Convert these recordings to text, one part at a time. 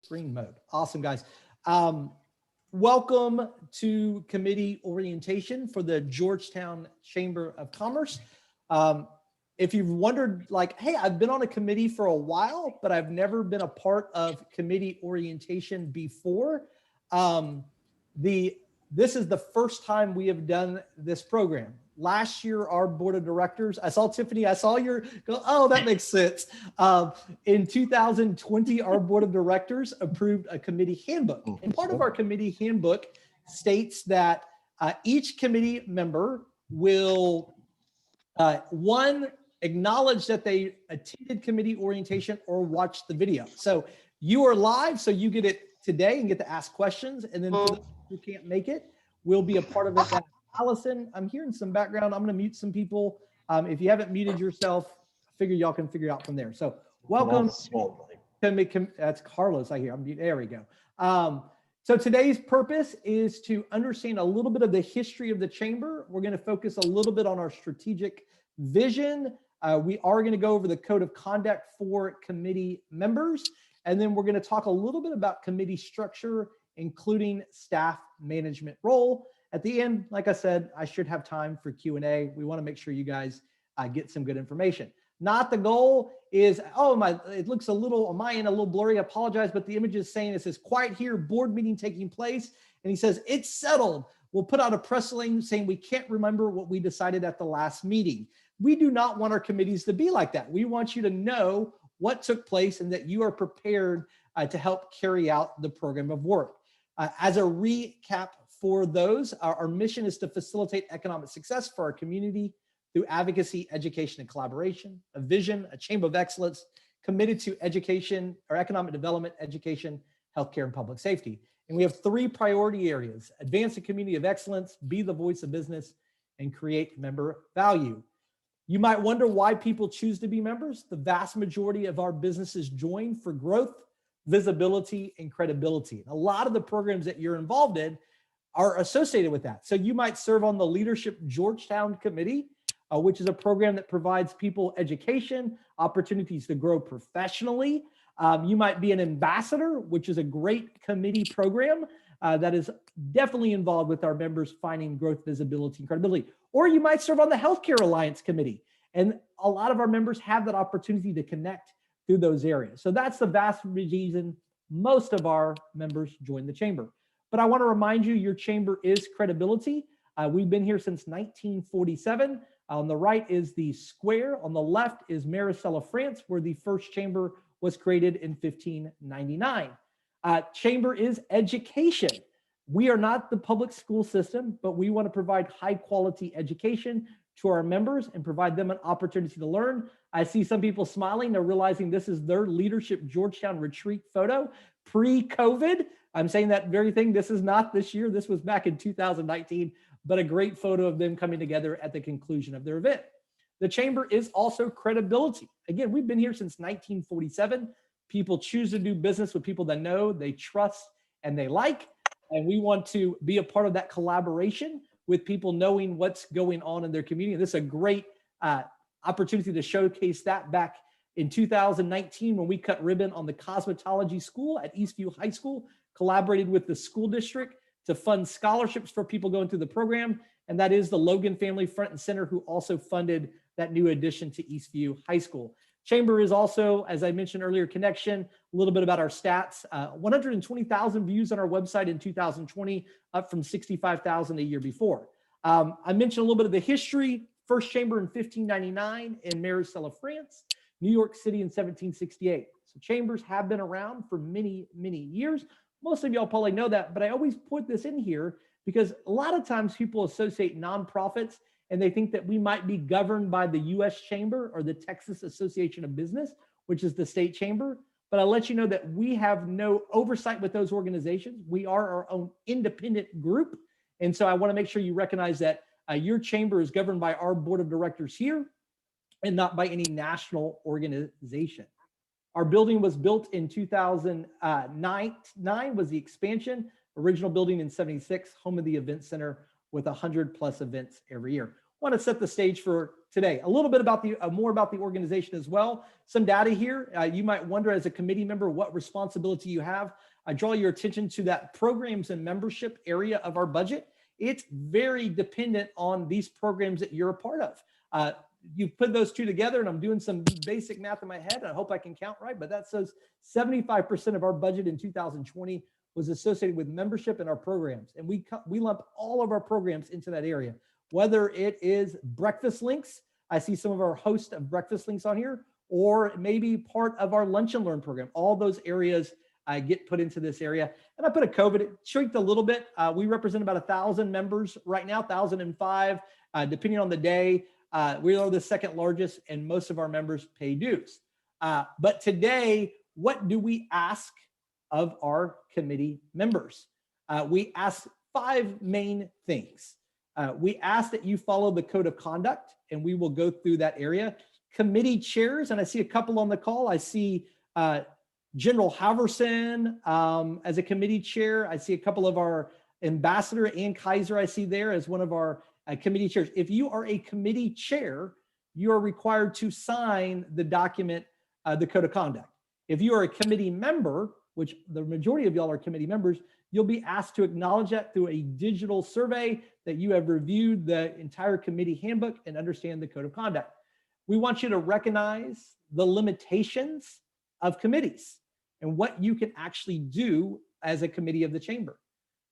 Screen mode. Awesome, guys. Welcome to committee orientation for the Georgetown Chamber of Commerce. If you've wondered, like, hey, I've been on a committee for a while, but I've never been a part of committee orientation before. This is the first time we have done this program. Last year, our board of directors, I saw Tiffany, I saw your go, oh, that makes sense. In 2020, our board of directors approved a committee handbook. And part of our committee handbook states that each committee member will, one, acknowledge that they attended committee orientation or watched the video. So you are live, so you get it today and get to ask questions. And then for those who can't make it, we'll be a part of it. Allison, I'm hearing some background. I'm going to mute some people. If you haven't muted yourself, I figure y'all can figure it out from there. So welcome. That's Carlos, I hear. There we go. So today's purpose is to understand a little bit of the history of the chamber. We're going to focus a little bit on our strategic vision. We are going to go over the code of conduct for committee members. And then we're going to talk a little bit about committee structure, including staff management role. At the end, like I said, I should have time for Q&A. We want to make sure you guys get some good information. Not the goal is, oh, it looks a little, on my end, a little blurry. I apologize, but the image is saying it says, quiet here, board meeting taking place. And he says, it's settled. We'll put out a press release saying we can't remember what we decided at the last meeting. We do not want our committees to be like that. We want you to know what took place and that you are prepared to help carry out the program of work. As a recap for those, our mission is to facilitate economic success for our community through advocacy, education, and collaboration, a vision, a chamber of excellence committed to education or economic development, education, healthcare, and public safety. And we have three priority areas: advance a community of excellence, be the voice of business, and create member value. You might wonder why people choose to be members. The vast majority of our businesses join for growth, visibility, and credibility. A lot of the programs that you're involved in are associated with that. So you might serve on the Leadership Georgetown Committee, which is a program that provides people education, opportunities to grow professionally. You might be an ambassador, which is a great committee program that is definitely involved with our members finding growth, visibility, and credibility. Or you might serve on the Healthcare Alliance Committee. And a lot of our members have that opportunity to connect through those areas. So that's the vast reason most of our members join the chamber. But I want to remind you, your chamber is credibility. We've been here since 1947. On the right is the square. On the left is Marseille, France, where the first chamber was created in 1599. Chamber is education. We are not the public school system, but we want to provide high quality education to our members and provide them an opportunity to learn. I see some people smiling. They're realizing this is their Leadership Georgetown retreat photo pre-COVID. I'm saying that very thing. This is not this year. This was back in 2019, but a great photo of them coming together at the conclusion of their event. The chamber is also credibility. Again, we've been here since 1947. People choose to do business with people that know, they trust, and they like. And we want to be a part of that collaboration with people knowing what's going on in their community. This is a great opportunity to showcase that back in 2019 when we cut ribbon on the cosmetology school at Eastview High School, collaborated with the school district to fund scholarships for people going through the program. And that is the Logan family front and center, who also funded that new addition to Eastview High School. Chamber is also, as I mentioned earlier, connection, a little bit about our stats, 120,000 views on our website in 2020, up from 65,000 the year before. I mentioned a little bit of the history. First chamber in 1599 in Marseille, France, New York City in 1768. So chambers have been around for many, many years. Most of y'all probably know that, but I always put this in here because a lot of times people associate nonprofits and they think that we might be governed by the U.S. Chamber or the Texas Association of Business, which is the state chamber. But I'll let you know that we have no oversight with those organizations. We are our own independent group. And so I want to make sure you recognize that your chamber is governed by our board of directors here and not by any national organization. Our building was built in 2009 was the expansion, original building in 76, home of the event center with 100+ events every year. want to set the stage for today. A little bit about the more about the organization as well. Some data here. You might wonder as a committee member what responsibility you have. I draw your attention to that programs and membership area of our budget. It's very dependent on these programs that you're a part of. You put those two together, and I'm doing some basic math in my head. I hope I can count right, but that says 75% of our budget in 2020 was associated with membership in our programs. And we lump all of our programs into that area, whether it is breakfast links. I see some of our hosts of breakfast links on here, or maybe part of our lunch and learn program. All those areas get put into this area. And I put a COVID, it shrinked a little bit. We represent about 1,000 members right now, 1,005, depending on the day. We are the second largest, and most of our members pay dues. But today, what do we ask of our committee members? We ask 5 main things. We ask that you follow the code of conduct, and we will go through that area. Committee chairs, and I see a couple on the call. I see General Haverson as a committee chair. I see a couple of our ambassador, Ann Kaiser, I see there as one of our committee chairs. If you are a committee chair, you are required to sign the document, the code of conduct. If you are a committee member, which the majority of y'all are committee members, you'll be asked to acknowledge that through a digital survey that you have reviewed the entire committee handbook and understand the code of conduct. We want you to recognize the limitations of committees and what you can actually do as a committee of the chamber.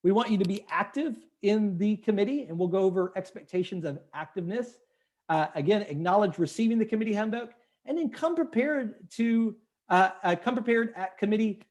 We want you to be active in the committee, and we'll go over expectations of activeness. Again, acknowledge receiving the committee handbook, and then come prepared at committee.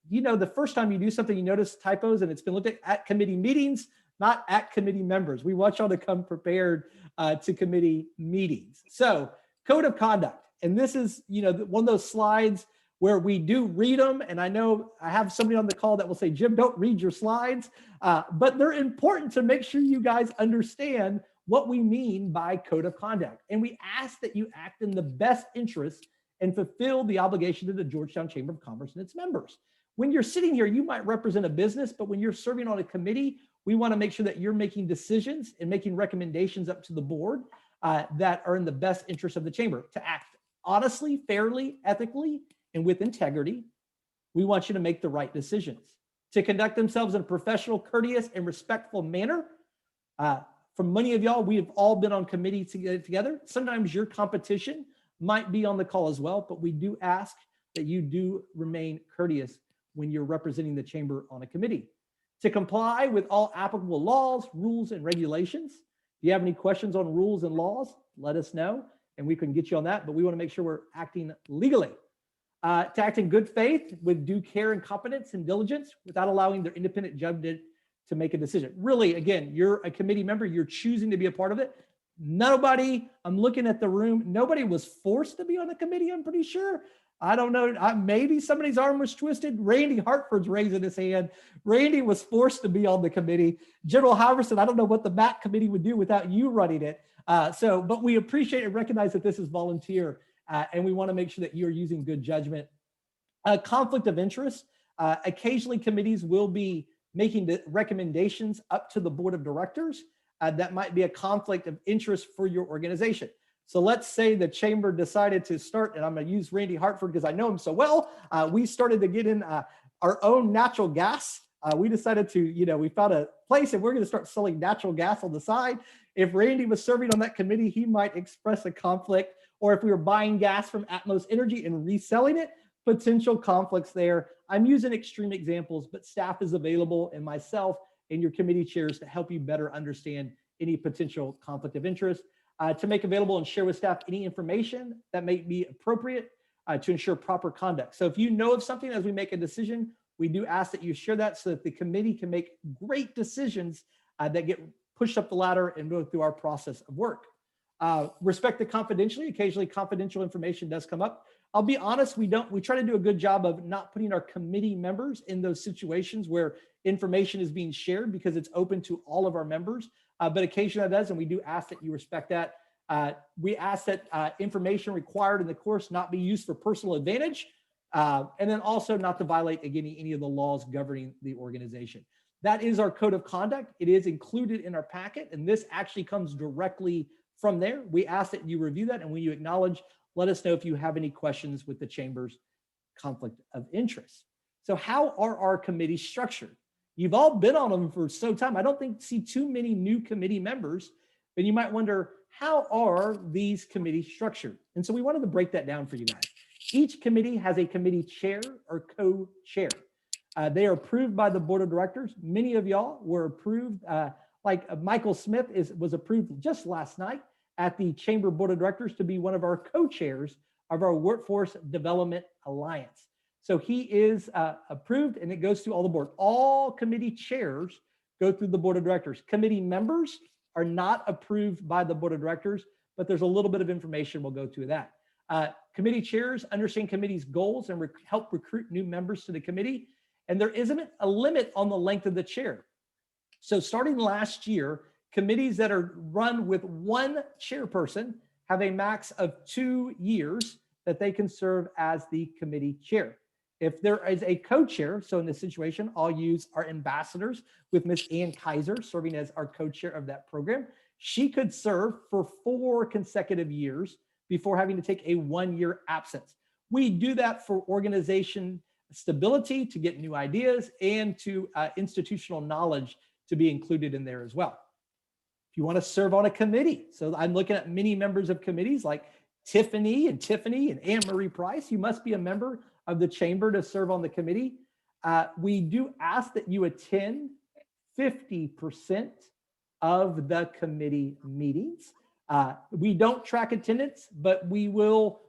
You know, the first time you do something, you notice typos, and it's been looked at committee meetings, not at committee members. We want y'all to come prepared to committee meetings. So, code of conduct, and this is, you know, one of those slides where we do read them. And I know I have somebody on the call that will say, Jim, don't read your slides, but they're important to make sure you guys understand what we mean by code of conduct. And we ask that you act in the best interest and fulfill the obligation to the Georgetown Chamber of Commerce and its members. When you're sitting here, you might represent a business, but when you're serving on a committee, we want to make sure that you're making decisions and making recommendations up to the board that are in the best interest of the chamber. To act honestly, fairly, ethically, and with integrity. We want you to make the right decisions, to conduct themselves in a professional, courteous, and respectful manner. For many of y'all, we have all been on committee together. Sometimes your competition might be on the call as well, but we do ask that you do remain courteous when you're representing the chamber on a committee. To comply with all applicable laws, rules, and regulations. If you have any questions on rules and laws, let us know, and we can get you on that, but we want to make sure we're acting legally. To act in good faith with due care and competence and diligence without allowing their independent judgment to make a decision. Really, again, you're a committee member, you're choosing to be a part of it. Nobody, I'm looking at the room, nobody was forced to be on the committee, I'm pretty sure. I don't know, maybe somebody's arm was twisted. Randy Hartford's raising his hand. Randy was forced to be on the committee. General Haverson, I don't know what the MAC committee would do without you running it. But we appreciate and recognize that this is volunteer. And we want to make sure that you're using good judgment. Conflict of interest. Occasionally, committees will be making the recommendations up to the board of directors. That might be a conflict of interest for your organization. So let's say the chamber decided to start, and I'm going to use Randy Hartford because I know him so well. We started to get in our own natural gas. We decided to, we found a place and we're going to start selling natural gas on the side. If Randy was serving on that committee, he might express a conflict. Or if we were buying gas from Atmos Energy and reselling it, potential conflicts there. I'm using extreme examples, but staff is available, and myself and your committee chairs to help you better understand any potential conflict of interest, to make available and share with staff any information that may be appropriate to ensure proper conduct. So if you know of something as we make a decision, we do ask that you share that so that the committee can make great decisions that get pushed up the ladder and go through our process of work. Respect the confidentiality. Occasionally confidential information does come up. I'll be honest, we try to do a good job of not putting our committee members in those situations where information is being shared because it's open to all of our members. But occasionally that does, and we do ask that you respect that. We ask that information required in the course not be used for personal advantage, and then also not to violate, again, any of the laws governing the organization. That is our code of conduct. It is included in our packet, and this actually comes directly From there, we ask that you review that, and when you acknowledge, let us know if you have any questions with the Chamber's conflict of interest. So how are our committees structured? You've all been on them for some time. I don't see too many new committee members, but you might wonder, how are these committees structured? And so we wanted to break that down for you guys. Each committee has a committee chair or co-chair. They are approved by the board of directors. Many of y'all were approved, like Michael Smith was approved just last night at the Chamber Board of Directors to be one of our co-chairs of our Workforce Development Alliance. So he is approved, and it goes through all the board. All committee chairs go through the board of directors. Committee members are not approved by the board of directors, but there's a little bit of information we'll go through that. Committee chairs understand committee's goals and help recruit new members to the committee. And there isn't a limit on the length of the chair. So starting last year, committees that are run with one chairperson have a max of 2 years that they can serve as the committee chair. If there is a co-chair, so in this situation, I'll use our ambassadors with Miss Ann Kaiser serving as our co-chair of that program. She could serve for 4 consecutive years before having to take a 1-year absence. We do that for organization stability, to get new ideas, and to institutional knowledge to be included in there as well. If you want to serve on a committee, so I'm looking at many members of committees like Tiffany and Anne Marie Price. You must be a member of the Chamber to serve on the committee. We do ask that you attend 50% of the committee meetings. We don't track attendance, but we will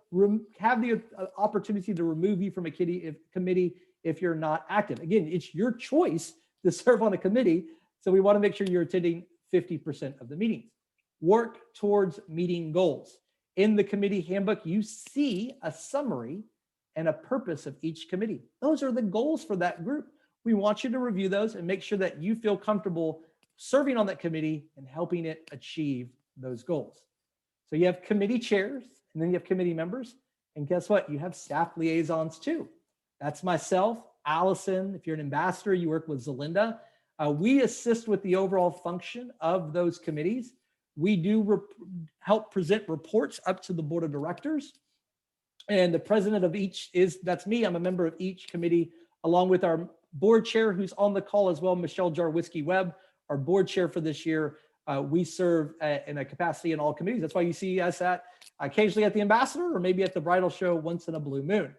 have the opportunity to remove you from a committee if you're not active. Again, it's your choice to serve on a committee, so we want to make sure you're attending 50% of the meetings. Work towards meeting goals. In the committee handbook, you see a summary and a purpose of each committee. Those are the goals for that group. We want you to review those and make sure that you feel comfortable serving on that committee and helping it achieve those goals. So you have committee chairs, and then you have committee members. And guess what? You have staff liaisons too. That's myself, Allison. If you're an ambassador, you work with Zelinda. We assist with the overall function of those committees. We do help present reports up to the board of directors. And the president of each that's me. I'm a member of each committee, along with our board chair, who's on the call as well, Michelle Jarwisky-Webb, our board chair for this year. We serve in a capacity in all committees. That's why you see us occasionally at the ambassador, or maybe at the bridal show once in a blue moon.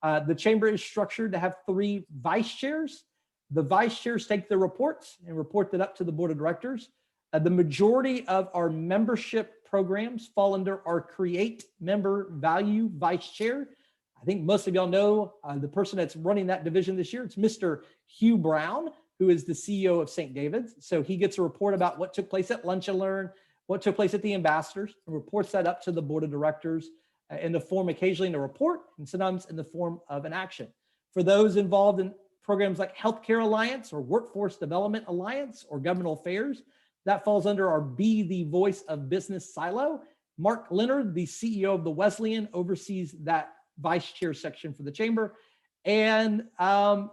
The chamber is structured to have 3 vice chairs. The vice chairs take the reports and report that up to the board of directors. The majority of our membership programs fall under our Create Member Value Vice Chair. I think most of y'all know the person that's running that division this year. It's Mr. Hugh Brown, who is the CEO of St. David's. So he gets a report about what took place at Lunch and Learn, what took place at the ambassadors, and reports that up to the board of directors in the form occasionally in a report, and sometimes in the form of an action. For those involved in programs like Healthcare Alliance or Workforce Development Alliance or Governmental Affairs, that falls under our Be the Voice of Business silo. Mark Leonard, the CEO of the Wesleyan, oversees that vice chair section for the chamber. And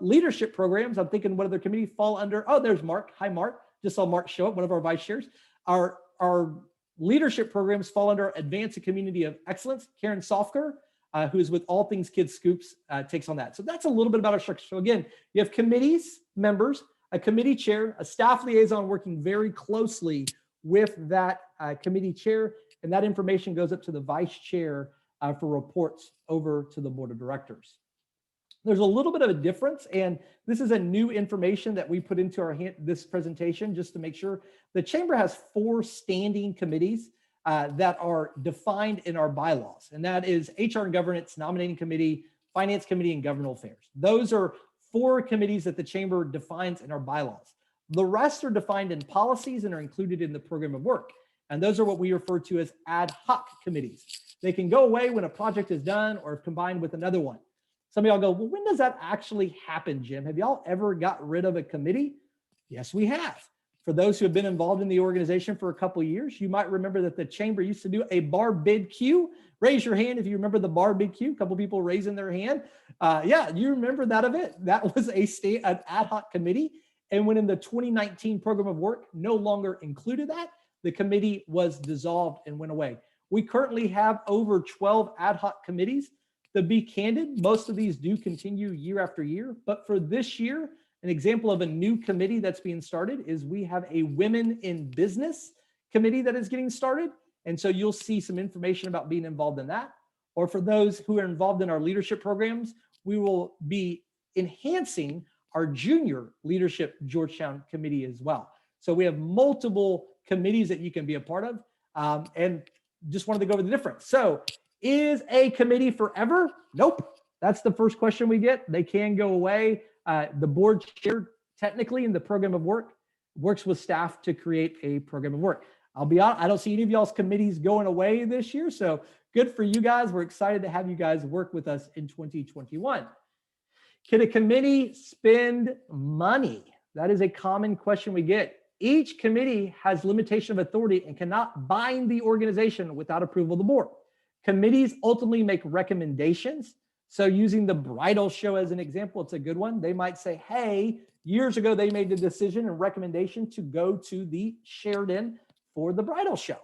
leadership programs, I'm thinking what other committee fall under? Oh, there's Mark. Hi, Mark. Just saw Mark show up, one of our vice chairs. Our leadership programs fall under Advance a Community of Excellence. Karen Sofker, who is with All Things Kids Scoops, takes on that. So that's a little bit about our structure. So again, you have committees, members, a committee chair, a staff liaison working very closely with that committee chair, and that information goes up to the vice chair for reports over to the board of directors. There's a little bit of a difference, and this is a new information that we put into this presentation just to make sure. The chamber has 4 standing committees that are defined in our bylaws, and that is HR and Governance, Nominating Committee, Finance Committee, and Governmental Affairs. Those are 4 committees that the chamber defines in our bylaws. The rest are defined in policies and are included in the program of work, and those are what we refer to as ad hoc committees. They can go away when a project is done or combined with another one. Some of y'all go, well, when does that actually happen, Jim? Have y'all ever got rid of a committee? Yes, we have. For those who have been involved in the organization for a couple of years, you might remember that the chamber used to do a bar bid queue. Raise your hand if you remember the bar bid queue. A couple people raising their hand. Yeah, you remember that event. That was an ad hoc committee. And when in the 2019 program of work no longer included that, the committee was dissolved and went away. We currently have over 12 ad hoc committees. To be candid, most of these do continue year after year, but for this year, an example of a new committee that's being started is we have a Women in Business committee that is getting started. And so you'll see some information about being involved in that. Or for those who are involved in our leadership programs, we will be enhancing our junior leadership Georgetown committee as well. So we have multiple committees that you can be a part of, and just wanted to go over the difference. So is a committee forever? Nope. That's the first question we get. They can go away. The board chair, technically in the program of work, works with staff to create a program of work. I'll be honest, I don't see any of y'all's committees going away this year. So good for you guys. We're excited to have you guys work with us in 2021. Can a committee spend money? That is a common question we get. Each committee has limitation of authority and cannot bind the organization without approval of the board. Committees ultimately make recommendations. So using the bridal show as an example, it's a good one. They might say, hey, years ago, they made the decision and recommendation to go to the Sheridan for the bridal show.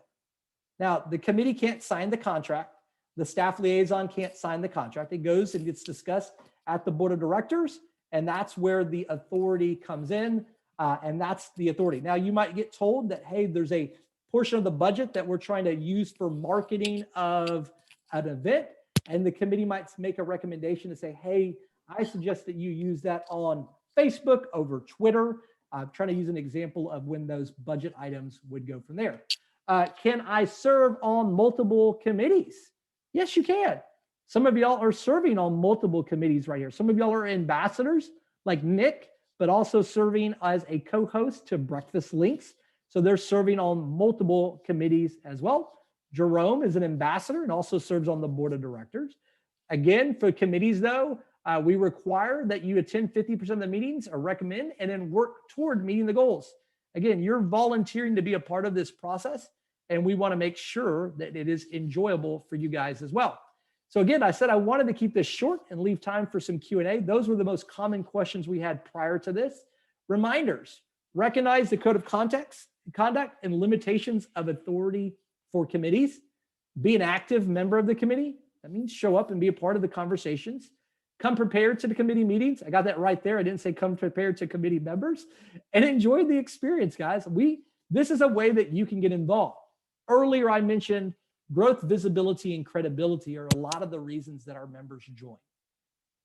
Now, the committee can't sign the contract. The staff liaison can't sign the contract. It goes and gets discussed at the board of directors, and that's where the authority comes in, and that's the authority. Now, you might get told that, hey, there's a portion of the budget that we're trying to use for marketing of an event, and the committee might make a recommendation to say, hey, I suggest that you use that on Facebook over Twitter. I'm trying to use an example of when those budget items would go from there. Can I serve on multiple committees? Yes, you can. Some of y'all are serving on multiple committees right here. Some of y'all are ambassadors like Nick, but also serving as a co-host to Breakfast Links. So they're serving on multiple committees as well. Jerome is an ambassador and also serves on the board of directors. Again, for committees though, we require that you attend 50% of the meetings or recommend and then work toward meeting the goals. Again, you're volunteering to be a part of this process, and we want to make sure that it is enjoyable for you guys as well. So again, I said I wanted to keep this short and leave time for some Q&A. Those were the most common questions we had prior to this. Reminders: recognize the code of conduct and limitations of authority for committees. Be an active member of the committee. That means show up and be a part of the conversations. Come prepared to the committee meetings. I got that right there. I didn't say come prepared to committee members. And enjoy the experience, guys. This is a way that you can get involved. Earlier, I mentioned growth, visibility, and credibility are a lot of the reasons that our members join.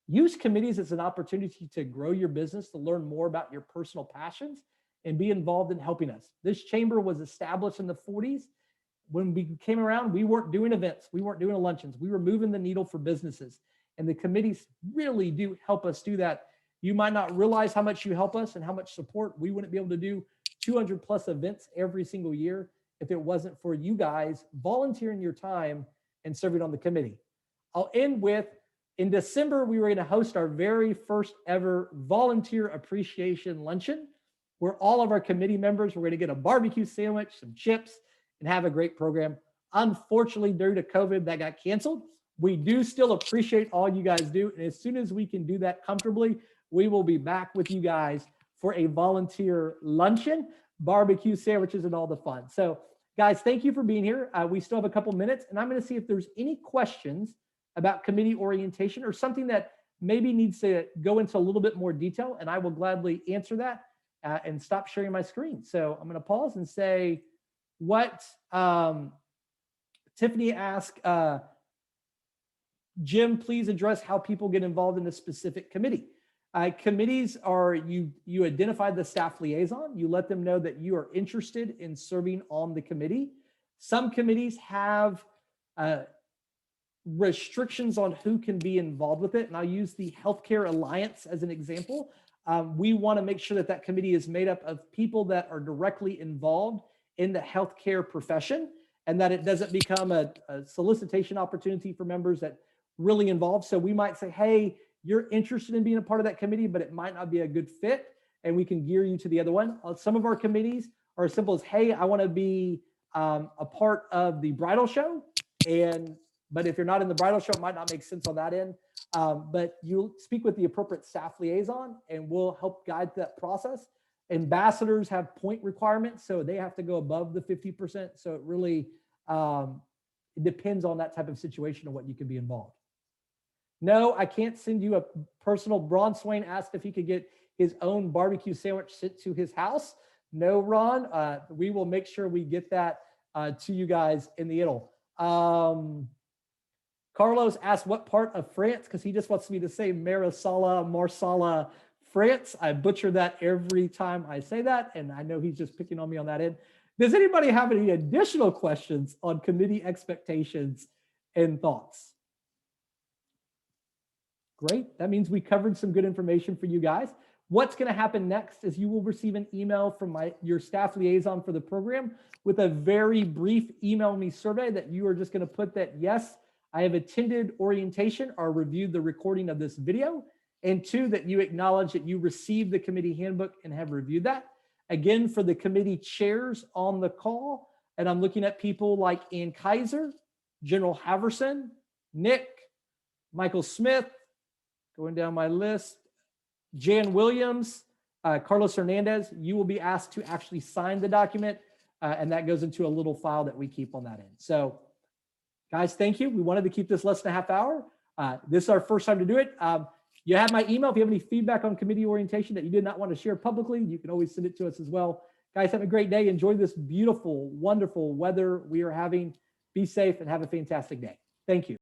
Use committees as an opportunity to grow your business, to learn more about your personal passions, and be involved in helping us. This chamber was established in the 40s. When we came around, we weren't doing events. We weren't doing luncheons. We were moving the needle for businesses. And the committees really do help us do that. You might not realize how much you help us and how much support. We wouldn't be able to do 200 plus events every single year if it wasn't for you guys volunteering your time and serving on the committee. I'll end with, in December, we were going to host our very first ever volunteer appreciation luncheon, where all of our committee members were going to get a barbecue sandwich, some chips, and have a great program. Unfortunately, due to COVID, that got canceled. We do still appreciate all you guys do. And as soon as we can do that comfortably, we will be back with you guys for a volunteer luncheon, barbecue sandwiches, and all the fun. So guys, thank you for being here. We still have a couple minutes, and I'm going to see if there's any questions about committee orientation or something that maybe needs to go into a little bit more detail, and I will gladly answer that and stop sharing my screen. So I'm going to pause and say what Tiffany asked, Jim, please address how people get involved in a specific committee. Committees are, you identify the staff liaison, you let them know that you are interested in serving on the committee. Some committees have restrictions on who can be involved with it. And I'll use the Healthcare Alliance as an example. We want to make sure that that committee is made up of people that are directly involved in the healthcare profession, and that it doesn't become a solicitation opportunity for members that really involved. So we might say, hey, you're interested in being a part of that committee, but it might not be a good fit, and we can gear you to the other one. Some of our committees are as simple as, hey, I want to be a part of the bridal show, but if you're not in the bridal show, it might not make sense on that end. But you'll speak with the appropriate staff liaison, and we'll help guide that process. Ambassadors have point requirements, so they have to go above the 50%. So it really it depends on that type of situation and what you can be involved. No, I can't send you a personal. Ron Swain asked if he could get his own barbecue sandwich sent to his house. No, Ron, we will make sure we get that to you guys in the Italy. Carlos asked what part of France, because he just wants me to say Marsala, France. I butcher that every time I say that, and I know he's just picking on me on that end. Does anybody have any additional questions on committee expectations and thoughts? Great. That means we covered some good information for you guys. What's going to happen next is you will receive an email from your staff liaison for the program with a very brief email me survey that you are just going to put that, yes, I have attended orientation or reviewed the recording of this video, and 2, that you acknowledge that you received the committee handbook and have reviewed that. Again, for the committee chairs on the call, and I'm looking at people like Ann Kaiser, General Haverson, Nick, Michael Smith, going down my list, Jan Williams, Carlos Hernandez, you will be asked to actually sign the document, and that goes into a little file that we keep on that end. So, guys, thank you. We wanted to keep this less than a half hour. This is our first time to do it. You have my email. If you have any feedback on committee orientation that you did not want to share publicly, you can always send it to us as well. Guys, have a great day. Enjoy this beautiful, wonderful weather we are having. Be safe and have a fantastic day. Thank you.